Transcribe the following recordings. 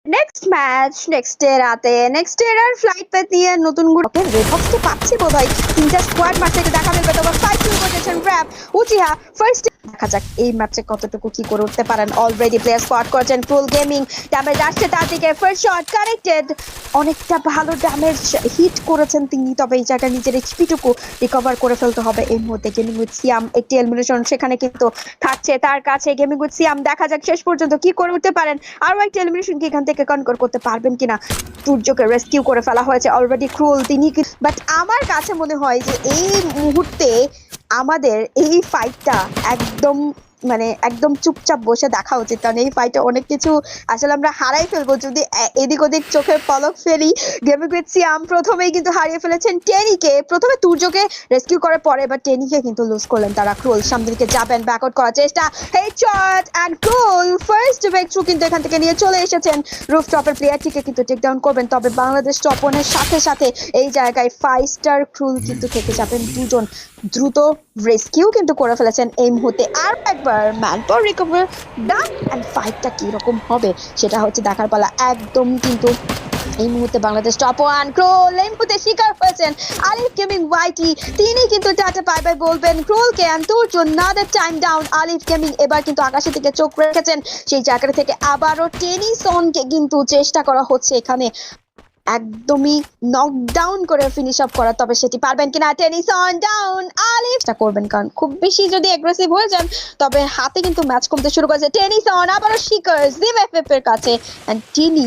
Next match next day রাতে next day এর flight পেট নিয়ে নতুন গ্রুপের রেডবক্স তো পাচ্ছি বোধহয় তিনটা স্কোয়াড ম্যাচ থেকে দেখা মিলবে তবে ফাইট শুরু করেছেন র‍্যাপ উচিহা ফার্স্ট দেখা যাক এই ম্যাচে কতটুকু কি করে উঠতে পারেন অলরেডি প্লেয়ার স্পট করেছেন ক্রুল গেমিং ড্যামেজ আসছে তার দিকে ফার্স্ট শট কানেক্টেড অনেকটা ভালো ড্যামেজ হিট করেছেন তিনি তবে এই জায়গায় নিজের এইচপিটুকু রিকভার করে ফেলতে হবে এই মুহূর্তে গেমিং উইথ সিয়াম একটি এলিমিনেশন সেখানে কিন্তু থাকছে তার কাছে গেমিং উইথ সিয়াম দেখা যাক শেষ পর্যন্ত কি করে উঠতে পারেন আরও একটা এলিমিনেশন কি এখান থেকে কনকর করতে পারবেন কিনা সূর্যকে রেস্কিউ করে ফেলা হয়েছে অলরেডি ক্রুল তিনি বাট আমার কাছে মনে হয় যে এই মুহূর্তে আমাদের এই ফাইটটা একদম চুপচাপ বসে দেখা উচিত কারণ এই ফাইটে অনেক কিছু আসলে আমরা হারাই ফেলবো যদি এদিক ওদিক চোখের পলক ফেলি গেমিং উইথ সিয়াম প্রথমেই কিন্তু হারিয়ে ফেলেছেন টেনিকে প্রথমে তুর্যকে রেস্কিউ করার পরে এবার টেনিকে কিন্তু লুজ করলেন তারা ক্রুল সামনের দিকে যাবেন ব্যাকআউট করার চেষ্টা হেডশট এন্ড ক্রুল ফার্স্ট ব্রেক থ্রু কিন্তু এখান থেকে নিয়ে চলে এসেছেন রুফটপের প্লেয়ারটিকে কিন্তু টেক ডাউন করবেন তবে বাংলাদেশ টপনের সাথে সাথে এই জায়গায় 5 স্টার ক্রুল কিন্তু থেকে যাবেন দুজন দ্রুত রেস্কিউ কিন্তু করে ফেলেছেন এই মুহূর্তে আর একবার ম্যানপাওয়ার রিকভার ডান এন্ড ফাইটটা কি রকম হবে সেটা হচ্ছে দেখার পালা একদম কিন্তু এই মুহূর্তে বাংলাদেশ টপ ওয়ান ক্রোল এই মুহূর্তে শিকার হয়েছেন আলিফ গেমিং ওয়াইটি তিনি কিন্তু টাটা বাই বাই বলবেন ক্রোলকে and Turjo another time down Alif gaming এবার কিন্তু আকাশের দিকে চোখ রেখেছেন সেই জায়গা থেকে আবারও টেনিসনকে কিন্তু চেষ্টা করা হচ্ছে এখানে একদমই নকডাউন করে ফিনিশ আপ করা তবে সেটি পারবেন কিনা টেনিসন ডাউন আলিফটা করবেন কারণ খুব বেশি যদি অ্যাগ্রেসিভ হয়ে যান তবে হাতে কিন্তু ম্যাচ কমতে শুরু করেছে টেনিসন আবারও শিকার জিএফএফ এর কাছে এন্ড টিনি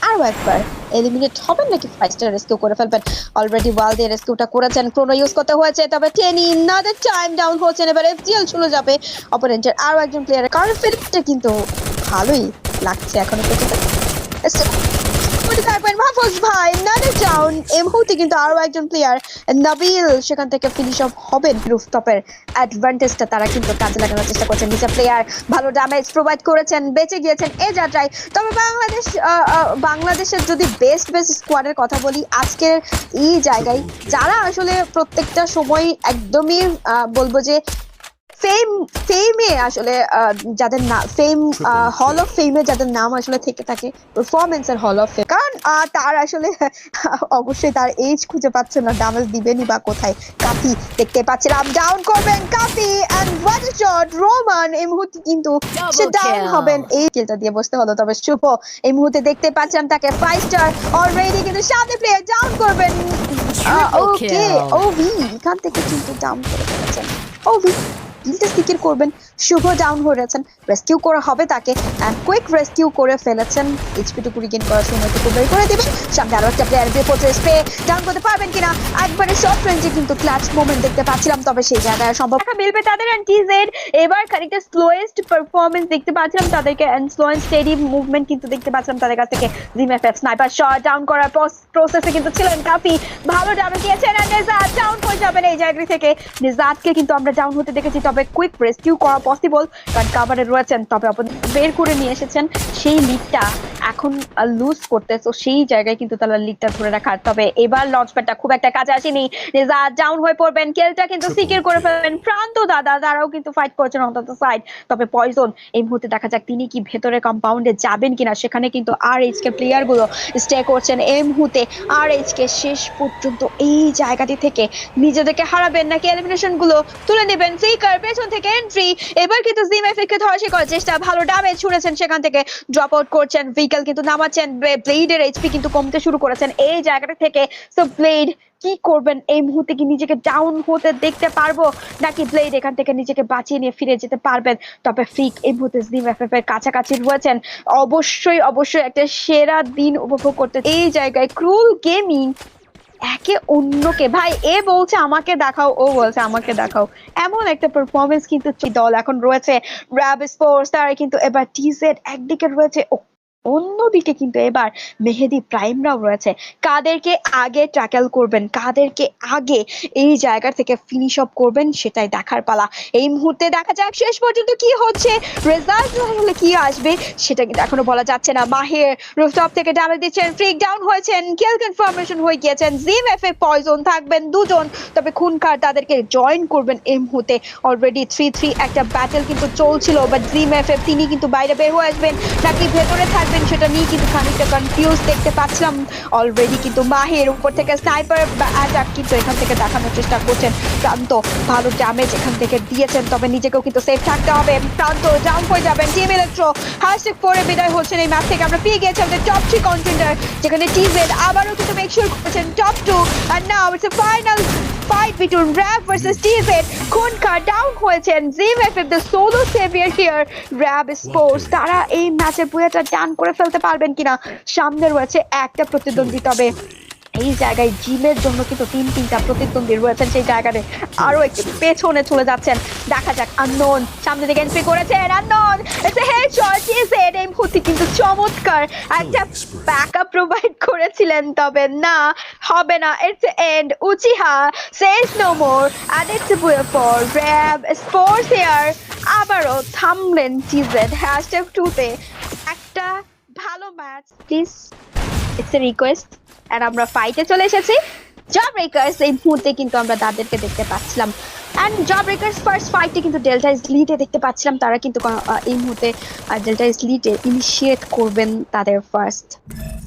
আরও একবার এলিমিনেট হবেন নাকি 5 স্টার রেস্কিউ করে ফেলবেন অলরেডি ওয়াল দিয়ে রেস্কিউটা করেছেন ক্রোনো ইউজ করতে হয়েছে তবে টেনি নাদার টাইম ডাউন হচ্ছেন এবার এফজিএল চলে যাবে অপোনেন্টের আরও একজন প্লেয়ারের কারণ ফিল্ডটা কিন্তু ভালোই লাগছে এখনো পর্যন্ত এই মুহূর্তে কিন্তু আরো একজন প্লেয়ার নাবিল সেখান থেকে ফিনিশ অফ হবেন রুফটপের অ্যাডভান্টেজটা তারা কিন্তু কাজে লাগানোর চেষ্টা করছেন নিচে প্লেয়ার ভালো ড্যামেজ প্রোভাইড করেছেন বেঁচে গিয়েছেন এই যাত্রায় তবে বাংলাদেশের যদি বেস্ট স্কোয়াডের কথা বলি আজকের এই জায়গায় যারা আসলে প্রত্যেকটা সময় একদমই বলবো যে ফেমে আসলে যাদের নাম ফেম হল অফ ফেমে যাদের নাম আসলে থেকে থাকে পারফরমেন্সের হল অফ ফেম কারণ তার আসলে অবশ্যই তার এজ খুঁজে পাচ্ছে না ড্যামেজ দিবেনই বা কোথায় কাফি দেখতে পাচ্ছিলাম ডাউন করবেন Kafi and what a shot Roman এই মুহূর্তে কিন্তু সে ডাউন হবেন এই কিলটা দিয়ে বসতে হলো তবে শুভ এই মুহূর্তে দেখতে পাচ্ছিলাম তাকে 5 স্টার অলরেডি কিন্তু সামনে প্লেয়ার ডাউন করবেন ওকে ওভি এখান থেকে কিন্তু ডাউন করে ফেলেছেন ওভি কিলটা সিকিউর করবেন শুভ ডাউন হয়ে গেছেন রেস্কিউ করা হবে তাকে এন্ড কুইক রেস্কিউ করে ফেলেছেন এইচপিটুকু রিগেইন করার সময়টুকু বের করে দিবেন সামনে আরো একটা প্লেয়ার দিয়ে পড়তে স্প্রে ডাউন করতে পারবেন কিনা একবারে শর্ট রেঞ্জে কিন্তু ক্লাচ মোমেন্ট দেখতে পাচ্ছিলাম তবে সেই জায়গায় সম্ভব মিলবে তাদের এন্ড টিজেড এবার খানিকটা স্লোয়েস্ট পারফরমেন্স দেখতে পাচ্ছিলাম তাদেরকে and slow and steady movement কিন্তু দেখতে পাচ্ছিলাম তাদের কাছ থেকে জিএফএফ স্নাইপার শট ডাউন করার প্রসেসে কিন্তু ছিলেন কাফি ভালো ড্যামেজ দিয়েছেন এন্ড নিজাত ডাউন হয়ে যাবেন এই জায়গা থেকে নিজাতকে কিন্তু আমরা ডাউন হতে দেখেছি তবে কুইক রেস্কিউ করা পসিবল কারণ কাভারে রয়েছেন তবে বের করে নিয়ে এসেছেন সেই লিডটা এখন লুজ করতে তো সেই জায়গায় কিন্তু তারা লিডটা ধরে রাখার তবে এবার লঞ্চ প্যাডটা খুব একটা কাজে আসেনি নিজাত ডাউন হয়ে পড়বেন কেলটা কিন্তু সিকিউর করে ফেলবেন প্রান্ত দাদা তারাও কিন্তু ফাইট করছেন অন্তত সাইড তবে পয়জন এই মুহূর্তে দেখা যাক তিনি কি ভেতরে কম্পাউন্ডে যাবেন কিনা সেখানে কিন্তু আর এইচ কে প্লেয়ার গুলো স্টে করছেন এই মুহূর্তে আর এইচ কে শেষ পর্যন্ত এই জায়গাটি থেকে নিজেদেরকে হারাবেন নাকি এলিমিনেশন গুলো তুলে নেবেন ফিকার পেছন থেকে এন্ট্রি এবার কিন্তু জিএফএফ কে ধরাশি করার চেষ্টা ভালো ড্যামেজ ছুড়েছেন সেখান থেকে ড্রপ আউট করছেন ভিকেল কিন্তু নামাচ্ছেন ব্লেডের এইচপি কিন্তু কমতে শুরু করেছেন এই জায়গাটা থেকে সো ব্লেড কি করবেন এই মুহূর্তে কি নিজেকে ডাউন হতে দেখতে পারবো নাকি ব্লেড এখান থেকে নিজেকে বাঁচিয়ে নিয়ে ফিরে যেতে পারবেন তবে ফ্রিক এই মুহূর্তে জিএফএফ এর কাছাকাছি রয়েছেন অবশ্যই একটা সেরা দিন উপভোগ করতে এই জায়গায় ক্রুল গেমিং একে অন্যকে ভাই এ বলছে আমাকে দেখাও ও বলছে আমাকে দেখাও এমন একটা পারফরমেন্স কিন্তু দল এখন রয়েছে র্যাব স্পোর্টস তারা কিন্তু এবার টিজেড একদিকে রয়েছে অন্যদিকে কিন্তু এবার মেহেদি প্রাইমরাও রয়েছে কাদেরকে আগে ট্যাকেল করবেন কাদেরকে আগে এই জায়গা থেকে ফিনিশ অফ করবেন সেটাই দেখার পালা এই মুহূর্তে দেখা যাক শেষ পর্যন্ত কি হচ্ছে রেজাল্ট হলে কি আসবে সেটা কিন্তু এখনো বলা যাচ্ছে না মাহির রুফটপ থেকে ড্যামেজ দিচ্ছেন ফ্রিক ডাউন হয়েছেন কিল কনফার্মেশন হয়ে গিয়েছেন জিএফএফ পয়জন থাকবেন দুজন তবে খুনখার তাদেরকে জয়েন করবেন এই মুহূর্তে অলরেডি 3-3 একটা ব্যাটল কিন্তু চলছিল বাট জিএফএফ তিনি কিন্তু বাইরে বের হয়ে আসবেন নাকি ভেতরে থাকবেন করবেন সেটা নিয়ে কিন্তু খানিকটা কনফিউজ দেখতে পাচ্ছিলাম অলরেডি। কিন্তু মাহির উপর থেকে স্নাইপার অ্যাটাক কিন্তু এখান থেকে দেখানোর চেষ্টা করছেন। প্রান্ত ভালো ড্যামেজ এখান থেকে দিয়েছেন, তবে নিজেকেও কিন্তু সেফ থাকতে হবে। প্রান্ত ডাউন হয়ে যাবেন। টিম ইলেকট্রো #4 বিদায় হচ্ছেন এই ম্যাচ থেকে। আমরা পেয়ে গেছি আমাদের টপ 3 কন্টেন্ডার, যেখানে টিজেড আবারও কিন্তু মেক শিওর করেছেন top 2। and now it's a final fight between Rab versus TZ. খুনখার ডাউন হয়েছেন। ZFF the solo savior here. Rab Sports তারা এই ম্যাচের বুয়াটা ডান করে ফেলতে পারবেন কিনা, সামনে রয়েছে একটা প্রতিদ্বন্দ্বী। তবে এই জায়গায় জিমের জন্য কিন্তু 3-3টা প্রতিদ্বন্দ্বী রয়েছেন, সেই জায়গাতে আরো একটু পেছনে চলে যাচ্ছেন। দেখা যাক। আননোন সামনে থেকে এন্ট্রি করেছেন। Unknown it's a headshot. TZ এই মুহূর্তে কিন্তু চমৎকার একটা ব্যাকআপ প্রোভাইড করেছিলেন, তবে না, হবে না। It's and Uchiha says no more and it's a বুয়া ফর Rab Sports হিয়ার। আবারও থামলেন TZ #2 একটা ভালো match please, it's a request. আর আমরা ফাইটে চলে এসেছি। জব ব্রেকার্স এই মুহূর্তে কিন্তু আমরা তাদেরকে দেখতে পাচ্ছিলাম। অ্যান্ড জব ব্রেকার্স ফার্স্ট ফাইটে কিন্তু ডেল্টা ইজ লিডে দেখতে পাচ্ছিলাম। তারা কিন্তু এই মুহূর্তে ডেল্টা ইজ লিডে ইনিশিয়েট করবেন তাদের ফার্স্ট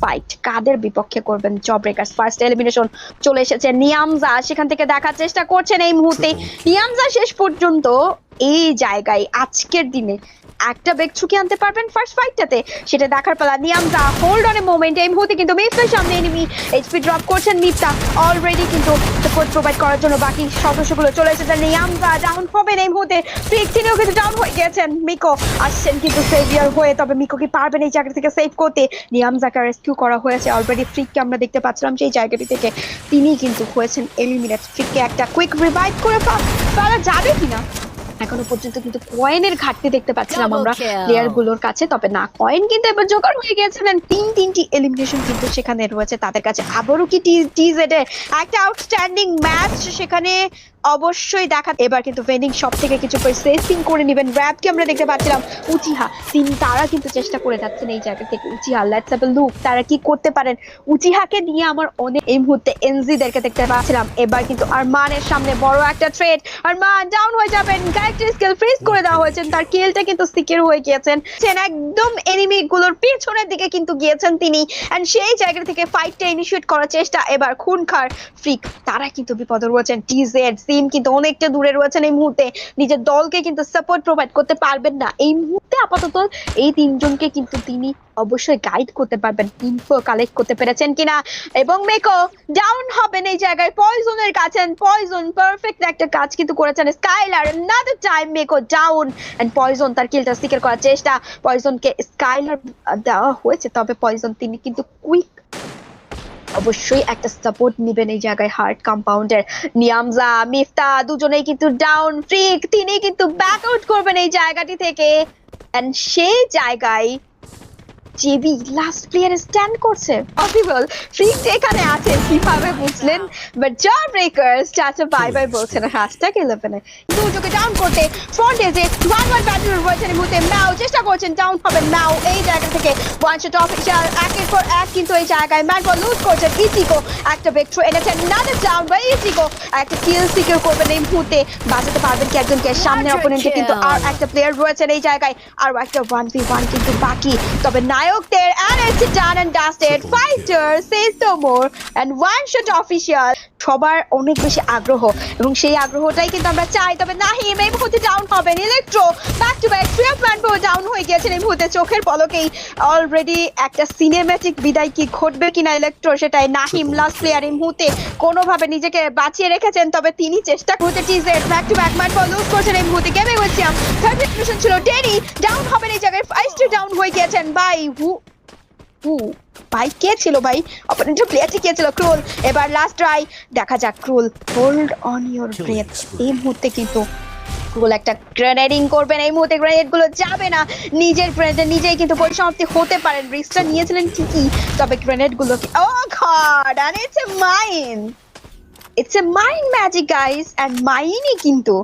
ফাইট। কাদের বিপক্ষে করবেন জব ব্রেকার্স? ফার্স্ট এলিমিনেশন চলে এসেছে। নিয়ামজা সেখান থেকে দেখার চেষ্টা করছেন এই মুহূর্তে। নিয়ামজা শেষ পর্যন্ত এই জায়গায় আজকের দিনে একটা ব্রেক ছুকি আনতে পারবেন ফার্স্ট ফাইটটাতে, সেটা দেখার পালা। নিয়ামজা হোল্ড অন এ মোমেন্ট। এই মুহূর্তে কিন্তু মিফতার সামনে এনিমি এইচপি ড্রপ করছেন। মিফতা অলরেডি কিন্তু সাপোর্ট প্রোভাইড করার জন্য বাকি সদস্যগুলো চলে এসেছেন। নিয়ামজা ডাউন হবেন এই মুহূর্তে। ফ্রিক তিনিও কিন্তু ডাউন হয়ে গেছেন। মিকো আসছেন কিন্তু সেভিয়ার হয়ে, তবে মিকো কি পারবেন এই জায়গা থেকে সেভ করতে? নিয়ামজাকে রেস্কিউ করা হয়েছে অলরেডি। ফ্রিককে আমরা দেখতে পাচ্ছিলাম সেই জায়গাটি থেকে, তিনি কিন্তু হয়েছেন এলিমিনেট। ফ্রিককে একটা কুইক রিভাইভ করে পারা যাবে কিনা এখনো পর্যন্ত কিন্তু কয়েনের ঘাটতি দেখতে পাচ্ছিলাম আমরা প্লেয়ার গুলোর কাছে, তবে না, কয়েন কিন্তু এবার জোগাড় হয়ে গেছিলেন। 3টি এলিমিনেশন কিন্তু সেখানে রয়েছে তাদের কাছে। আবারও কি TZ এর একটা আউটস্ট্যান্ডিং ম্যাচ সেখানে অবশ্যই দেখা। এবার কিন্তু ভেন্ডিং শপ থেকে কিছু প্রসেসিং করে নেবেন। র্যাবকে আমরা দেখতে পাচ্ছিলাম। উচিহা তারা কিন্তু চেষ্টা করে যাচ্ছেন এই জায়গা থেকে। Uchiha let's have a look তারা কি করতে পারেন। উচিহাকে নিয়ে আমার অনেক এই মুহূর্তে এনজিদেরকে দেখতে পাচ্ছিলাম। এবার কিন্তু আরমানের সামনে বড় একটা থ্রেট। আরমান ডাউন হয়ে যাবেন। ক্যারেক্টার স্কিল ফ্রিজ করে দেওয়া হয়েছে। তার কিলটা কিন্তু সিকিউর হয়ে গিয়েছেন। একদম এনিমি গুলোর পিছনের দিকে কিন্তু গিয়েছেন তিনি। এন্ড সেই জায়গা থেকে ফাইটটা ইনিশিয়েট করার চেষ্টা। এবার খুনখার ফ্রিক তারা কিন্তু বিপদে রয়েছেন। TZ কিন্তু অনেকটা দূরে রয়েছেন এই মুহূর্তে। নিজের দলকে কিন্তু সাপোর্ট প্রোভাইড করতে পারবেন না এই মুহূর্তে। আপাতত এই তিনজনকে কিন্তু তিনি অবশ্যই গাইড করতে পারবেন। ইনফো কালেক্ট করতে পেরেছেন কিনা। এবং মেকো ডাউন হবেন এই জায়গায় পয়জনের কাছে। পয়জন পারফেক্ট একটা কাজ কিন্তু করেছেন। স্কাইলার another টাইম মেকো ডাউন এন্ড পয়জন তার কিলটা সিকিউর করার চেষ্টা। পয়জনকে স্কাইলার দেওয়া হয়েছে, তবে পয়জন তিনি কিন্তু কুইক অবশ্যই একটা সাপোর্ট নেবেন এই জায়গায় হার্ট কম্পাউন্ডের। নিয়ামজা মিফতা দুজনেই কিন্তু ডাউন। ফ্রিক তিনি কিন্তু ব্যাক আউট করবেন এই জায়গাটি থেকে। এন্ড সেই জায়গায় জেবি লাস্ট প্লেয়ারে স্ট্যান্ড করছে। পসিবল ফ্রিক এখানে আছে কিভাবে বুঝলেন? বাট জব ব্রেকার্স চাচা বাই বাই বলছেন #11 দুজনকে ডাউন করতে। ফ্রন্টে যে 1-1 ব্যাটল রয়েছে এই মুহূর্তে। নাও চেষ্টা করছেন ডাউন হবে। নাও এই জায়গা থেকে ওয়ান শট অফিশিয়াল একের পর এক কিন্তু এই জায়গায় ম্যাট বল লুজ করছেন। ইচিকো একটা ব্রেক থ্রু এনেছেন। নাদার ডাউন বাই ইচিকো একটা কিল সিকিউর করবেন এই মুহূর্তে। বাঁচাতে পারবেন কি একজনকে? সামনে অপোনেন্টে কিন্তু আর একটা প্লেয়ার রয়েছেন এই জায়গায়। আর একটা 1v1 কিন্তু বাকি, তবে নায়কদের and it's done and dusted. Fighter says no more and one shot official. সবার অনেক বেশি আগ্রহ এবং সেই আগ্রহটাই কিন্তু আমরা চাই। তবে নাহিম এই মুহূর্তে ডাউন হবেন। Electro back to back 3 plan পুরো ডাউন হয়ে গিয়েছেন এই মুহূর্তে চোখের পলকেই। অলরেডি একটা সিনেম্যাটিক বিদায় কি ঘটবে কিনা ইলেকট্রো সেটাই। নাহিম লাস্ট প্লেয়ার এই মুহূর্তে কোনোভাবে নিজেকে বাঁচিয়ে রেখেছেন, তবে তিনি চেষ্টা করতে TZ ব্যাক টু ব্যাক ম্যাট বল লুজ করছেন এই মুহূর্তে। গেমে ওয়েছিলাম থার্ড পজিশন ছিল টেরি ডাউন হবেন এই জায়গায়। ফাইস্টে ডাউন হয়ে গিয়েছেন বাই ভাই কে ছিল ভাই? অপোনেন্টের প্লেয়ারটি কে ছিল? ক্রুল। এবার লাস্ট ট্রাই দেখা যাক। ক্রুল হোল্ড অন ইওর ব্রেথ। এই মুহূর্তে কিন্তু ক্রুল একটা গ্রেনেডিং করবেন এই মুহূর্তে। গ্রেনেড গুলো যাবে না। নিজের গ্রেনেডে নিজেই কিন্তু পরিসমাপ্তি হতে পারেন। রিস্কটা নিয়েছিলেন ঠিকই, তবে গ্রেনেড গুলো কি oh god and it's a mine magic guys. And মাইনই কিন্তু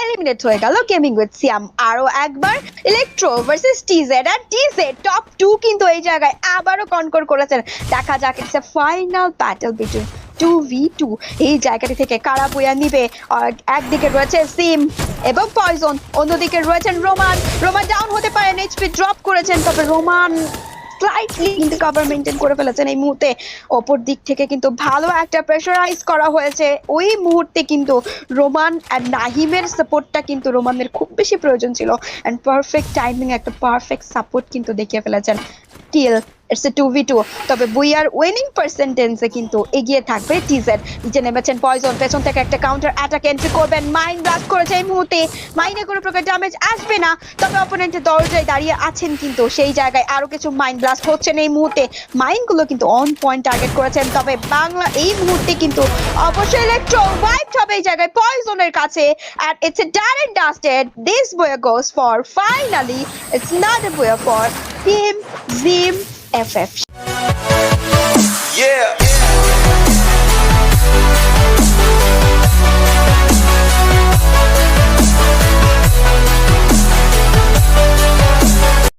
এলিমিনেট হয়ে গেল গেমিং উইথ সিয়াম। আরো একবার ইলেকট্রো ভার্সেস TZ আর TZ টপ 2 কিন্তু এই জায়গায় আবারও কনকর করেছেন। দেখা যাক it's a final battle between 2v2 এই জায়গাটি থেকে কারা বইয়া নিবে। একদিকে রয়েছে সিম এবং পয়জন, অন্যদিকে রয়েছেন রোমান। রোমান ডাউন হতে পারেন, এইচপি ড্রপ করেছেন, তবে রোমান স্লাইটলি কিন্তু কভার মেনটেন করে ফেলেছেন এই মুহূর্তে। অপর দিক থেকে কিন্তু ভালো একটা প্রেশারাইজ করা হয়েছে ওই মুহূর্তে, কিন্তু রোমান আর নাহিমের সাপোর্টটা কিন্তু রোমানের খুব বেশি প্রয়োজন ছিল, এন্ড পারফেক্ট টাইমিং একটা পারফেক্ট সাপোর্ট কিন্তু দেখিয়ে ফেলেছেন টিল। ইটস এ 2v2, তবে উই আর উইনিং পার্সেন্টেজে কিন্তু এগিয়ে থাকবে টিজেড। নিচে নেমেছেন পয়জন, পেছন থেকে একটা কাউন্টার অ্যাটাক এন্ট্রি করবেন, মাইন ব্লাস্ট করেছে এই মুহূর্তে, মাইনে কোনো প্রকার ড্যামেজ আসবে না, তবে অপোনেন্টের দরজায় দাঁড়িয়ে আছেন কিন্তু সেই জায়গায় আরো কিছু মাইন ব্লাস্ট হচ্ছেন এই মুহূর্তে, মাইনগুলো কিন্তু অন পয়েন্ট টার্গেট করেছেন, তবে বাংলা এই মুহূর্তে কিন্তু অবশ্যই ইলেকট্রো ওয়াইপড হবে এই জায়গায় পয়জনের কাছে, and it's a done and dusted. This boy goes for finally, it's not a boy for Team Zim FF. Yeah.